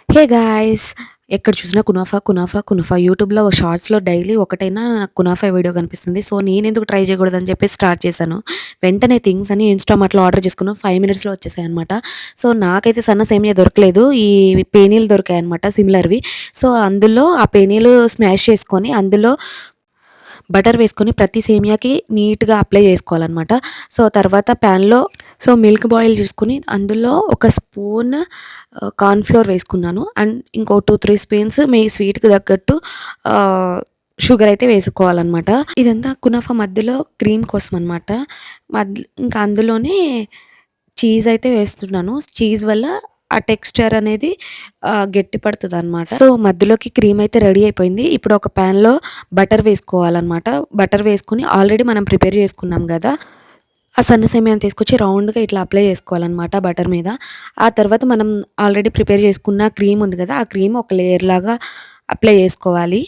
Hey guys! ఎక్కడ చూసినా kunafa, kunafa, kunafa. యూట్యూబ్‌లో షార్ట్స్‌లో డైలీ ఒకటైనా నాకు కునాఫా వీడియో కనిపిస్తుంది. సో, నేనెందుకు ట్రై చేయకూడదని చెప్పేసి స్టార్ట్ చేశాను. వెంటనే థింగ్స్ అన్నీ ఇన్‌స్టామార్ట్‌లో ఆర్డర్ చేసుకున్నాం. 5 మినిట్స్‌లో వచ్చేసాయన్నమాట. సో, నాకైతే సన్న సేమియా దొరకలేదు. ఈ పేనీలు దొరికాయన్నమాట సిమిలర్‌వి. సో, అందులో ఆ పేనీలు స్మాష్ చేసుకొని అందులో బటర్ వేసుకొని ప్రతి సేమియాకి నీట్‌గా అప్లై చేసుకోవాలన్నమాట. సో, తర్వాత ప్యాన్‌లో మిల్క్ బాయిల్ చేసుకొని అందులో ఒక స్పూన్ కార్న్ ఫ్లోర్ వేసుకున్నాను. అండ్ ఇంకో 2, 3 స్పూన్స్ మీ స్వీట్‌కి తగ్గట్టు ఆహ్, షుగర్ అయితే వేసుకోవాలన్నమాట. ఇదంతా కునాఫా మధ్యలో క్రీమ్ కోసం అన్నమాట. ఇంకా అందులోనే చీజ్ అయితే వేస్తున్నాను. చీజ్ వల్ల ఆ టెక్స్చర్ అనేది గట్టి పడతదనమాట. సో, మధ్యలోకి క్రీమ్ అయితే రెడీ అయిపోయింది. ఇప్పుడు ఒక పాన్‌లో బటర్ వేసుకోవాలనమాట. బటర్ వేసుకొని ఆల్రెడీ మనం ప్రిపేర్ చేసుకున్నాం గదా! ఆ సన్న సేమియాని తీసుకొచ్చి రౌండ్‌గా ఇట్లా అప్లై చేసుకోవాలనమాట బటర్ మీద. ఆ తర్వాత మనం ఆల్రెడీ ప్రిపేర్ చేసుకున్న క్రీమ్ ఉంది గదా! ఆ క్రీమ్ ఒక లేయర్ లాగా అప్లై చేసుకోవాలి.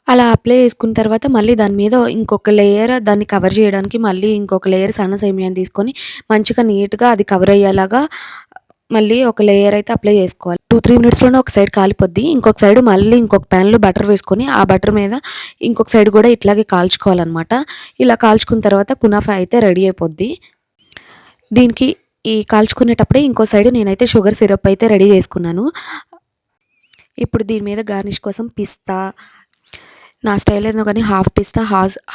అలా అప్లై చేసుకున్న తర్వాత మళ్ళీ దాని మీద ఇంకొక లేయర్ దాన్ని కవర్ చేయడానికి మళ్ళీ ఇంకొక లేయర్ సన్న సేమియాని తీసుకొని మంచిగా నీట్‌గా అది కవర్ అయ్యేలాగా మళ్ళీ ఒక లేయర్ అయితే అప్లై చేసుకోవాలి. 2, 3 మినిట్స్‌లోనే ఒక సైడ్ కాలిపోద్ది. ఇంకొక సైడ్ మళ్ళీ ఇంకొక పాన్‌లో బటర్ వేసుకొని ఆ బటర్ మీద ఇంకొక సైడ్ గూడా ఇట్లాగే కాల్చుకోవాలనమాట. ఇలా కాల్చుకున్న తర్వాత కునాఫా అయితే రెడీ అయిపోద్ది. దీనికి ఈ కాల్చుకునేటప్పుడే ఇంకో సైడ్ నేనైతే షుగర్ సిరప్ అయితే రెడీ చేసుకున్నాను. ఇప్పుడు దీని మీద గార్నిష్ కోసం పిస్తా నా స్టైల్ ఏందో గానీ హాఫ్ పిస్తా,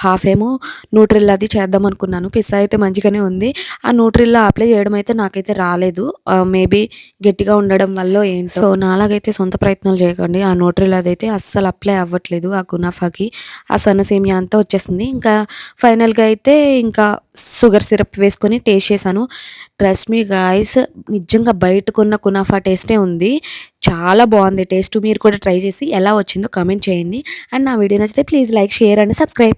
హాఫ్ ఏమో న్యూట్రిల్లాది చేద్దామనుకున్నాను. పిస్తా అయితే మంచిగానే ఉంది. ఆ న్యూట్రిల్లా అప్లై చేయడం అయితే నాకైతే రాలేదు. మేబీ గట్టిగా ఉండడం వల్లో ఏంటో. సో, నాలాగైతే సొంత ప్రయత్నాలు చేయకండి. ఆ న్యూట్రిల్లాదైతే అస్సలు అప్లై అవ్వట్లేదు ఆ కునాఫాకి. ఆ సన్న సేమియా అంతా వచ్చేసింది. ఇంకా ఫైనల్‌గా అయితే ఇంకా షుగర్ సిరప్ వేసుకొని టేస్ట్ చేశాను. ట్రస్ట్ మీ గాయ్స్, నిజంగా బయట కొన్న కునాఫా టేస్టే ఉంది. చాలా బావుంది టేస్ట్. మీరు కూడా ట్రై చేసి ఎలా వచ్చిందో కామెంట్ చేయండి. అండ్ నా వీడియో నచ్చితే please like, share and subscribe.